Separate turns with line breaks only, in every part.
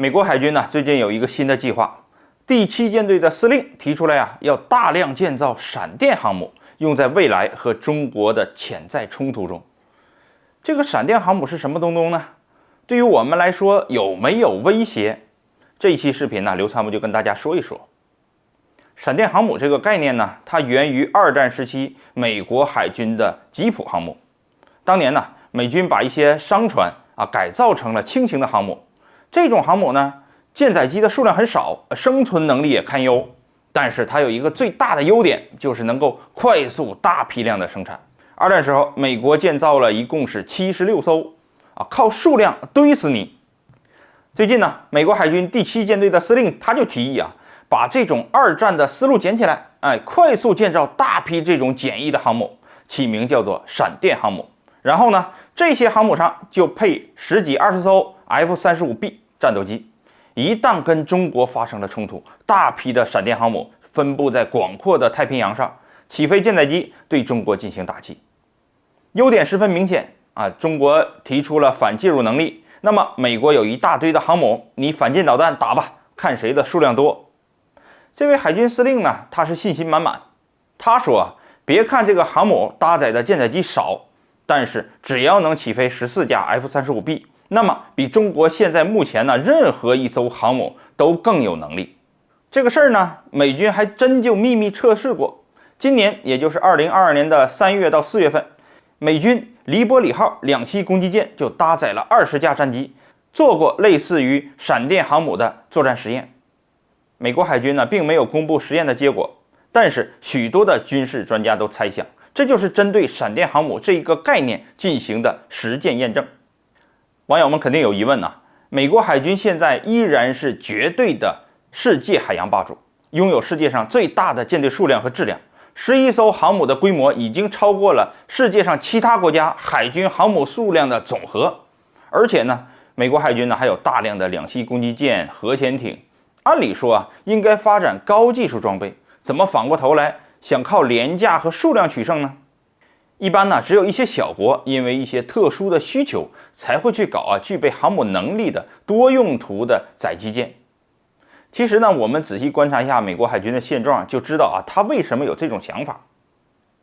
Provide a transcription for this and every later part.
美国海军呢最近有一个新的计划，第7舰队的司令提出来要大量建造闪电航母，用在未来和中国的潜在冲突中。这个闪电航母是什么东东呢？对于我们来说有没有威胁？这一期视频呢，刘参谋就跟大家说一说。闪电航母这个概念呢，它源于2战时期美国海军的吉普航母。当年呢，美军把一些商船改造成了轻型的航母。这种航母呢，舰载机的数量很少，生存能力也堪忧。但是它有一个最大的优点，就是能够快速大批量的生产。2战时候，美国建造了一共是76艘，靠数量堆死你。最近呢，美国海军第7舰队的司令他就提议把这种2战的思路捡起来，快速建造大批这种简易的航母，起名叫做闪电航母。然后呢，这些航母上就配10几20艘 F-35B 战斗机。一旦跟中国发生了冲突，大批的闪电航母分布在广阔的太平洋上，起飞舰载机对中国进行打击。优点十分明显中国提出了反介入能力，那么美国有一大堆的航母，你反舰导弹打吧，看谁的数量多。这位海军司令呢，他是信心满满。他说别看这个航母搭载的舰载机少，但是只要能起飞14架 F-35B， 那么比中国现在目前呢任何一艘航母都更有能力。这个事儿呢，美军还真就秘密测试过。今年也就是2022年的3月到4月份，美军黎波里号2栖攻击舰就搭载了20架战机，做过类似于闪电航母的作战实验。美国海军呢并没有公布实验的结果，但是许多的军事专家都猜想，这就是针对闪电航母这一个概念进行的实践验证。网友们肯定有疑问美国海军现在依然是绝对的世界海洋霸主，拥有世界上最大的舰队数量和质量，11艘航母的规模已经超过了世界上其他国家海军航母数量的总和。而且呢，美国海军呢还有大量的2栖攻击舰、核潜艇，按理说应该发展高技术装备，怎么反过头来想靠廉价和数量取胜呢？一般呢，只有一些小国因为一些特殊的需求才会去搞具备航母能力的多用途的载机舰。其实呢，我们仔细观察一下美国海军的现状，就知道他为什么有这种想法。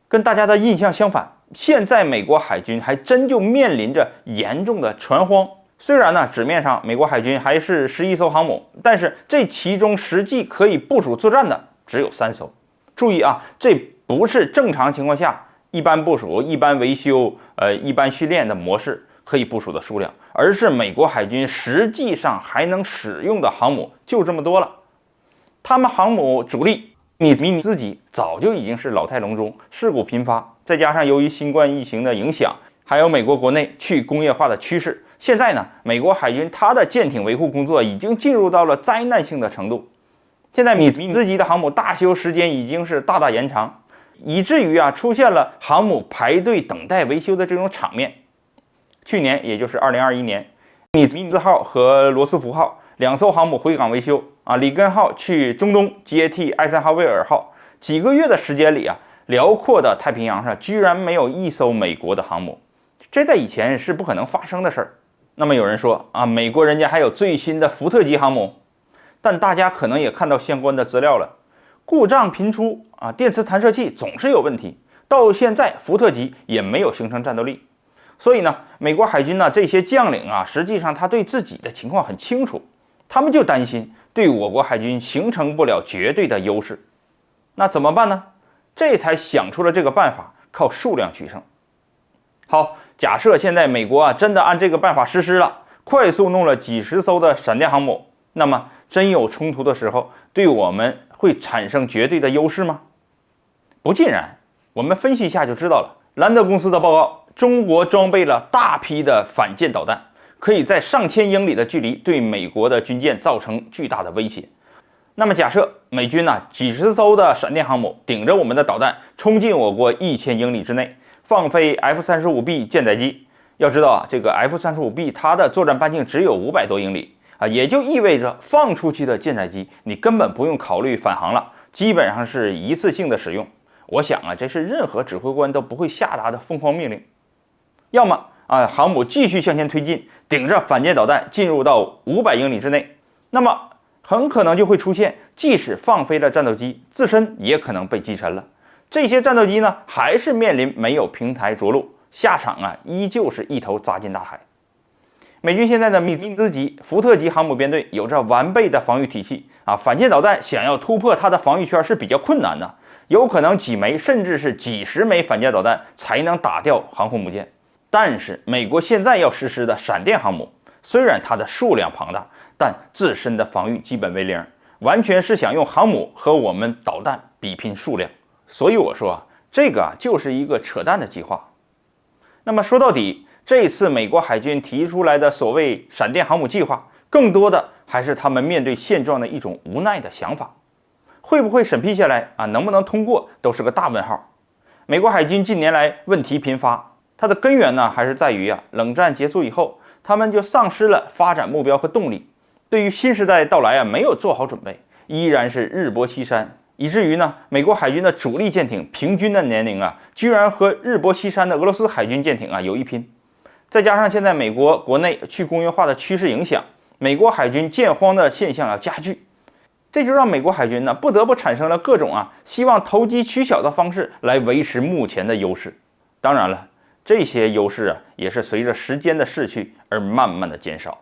跟大家的印象相反，现在美国海军还真就面临着严重的船荒。虽然呢，纸面上美国海军还是11艘航母，但是这其中实际可以部署作战的只有3艘。注意这不是正常情况下一般部署、一般维修、一般训练的模式可以部署的数量，而是美国海军实际上还能使用的航母就这么多了。他们航母主力你自己早就已经是老态龙钟，事故频发，再加上由于新冠疫情的影响，还有美国国内去工业化的趋势，现在呢，美国海军它的舰艇维护工作已经进入到了灾难性的程度。现在米兹级的航母大修时间已经是大大延长，以至于出现了航母排队等待维修的这种场面。去年也就是2021年，米兹号和罗斯福号2艘航母回港维修里根号去中东接替艾森豪威尔号。几个月的时间里辽阔的太平洋上居然没有一艘美国的航母，这在以前是不可能发生的事儿。那么有人说美国人家还有最新的福特级航母，但大家可能也看到相关的资料了，故障频出电磁弹射器总是有问题，到现在福特级也没有形成战斗力。所以呢，美国海军这些将领实际上他对自己的情况很清楚，他们就担心对我国海军形成不了绝对的优势。那怎么办呢？这才想出了这个办法，靠数量取胜。好，假设现在美国真的按这个办法实施了，快速弄了几十艘的闪电航母，那么真有冲突的时候，对我们会产生绝对的优势吗？不尽然，我们分析一下就知道了。兰德公司的报告，中国装备了大批的反舰导弹，可以在上千英里的距离对美国的军舰造成巨大的威胁。那么假设美军几十艘的闪电航母顶着我们的导弹冲进我国1000英里之内，放飞 F-35B 舰载机。要知道这个 F-35B 它的作战半径只有500多英里也就意味着放出去的舰载机你根本不用考虑返航了，基本上是一次性的使用。我想这是任何指挥官都不会下达的疯狂命令。要么航母继续向前推进，顶着反舰导弹进入到500英里之内，那么很可能就会出现，即使放飞了战斗机，自身也可能被击沉了。这些战斗机呢，还是面临没有平台着陆，下场依旧是一头扎进大海。美军现在的米兹级、福特级航母编队有着完备的防御体系反舰导弹想要突破它的防御圈是比较困难的，有可能几枚甚至是几十枚反舰导弹才能打掉航空母舰。但是美国现在要实施的闪电航母，虽然它的数量庞大，但自身的防御基本为零，完全是想用航母和我们导弹比拼数量。所以我说这个就是一个扯淡的计划。那么说到底，这次美国海军提出来的所谓闪电航母计划，更多的还是他们面对现状的一种无奈的想法。会不会审批下来能不能通过，都是个大问号。美国海军近年来问题频发，它的根源呢，还是在于冷战结束以后，他们就丧失了发展目标和动力，对于新时代到来没有做好准备，依然是日薄西山，以至于呢，美国海军的主力舰艇平均的年龄居然和日薄西山的俄罗斯海军舰艇有一拼。再加上现在美国国内去工业化的趋势影响，美国海军建荒的现象加剧，这就让美国海军呢不得不产生了各种希望投机取巧的方式来维持目前的优势。当然了，这些优势也是随着时间的逝去而慢慢的减少。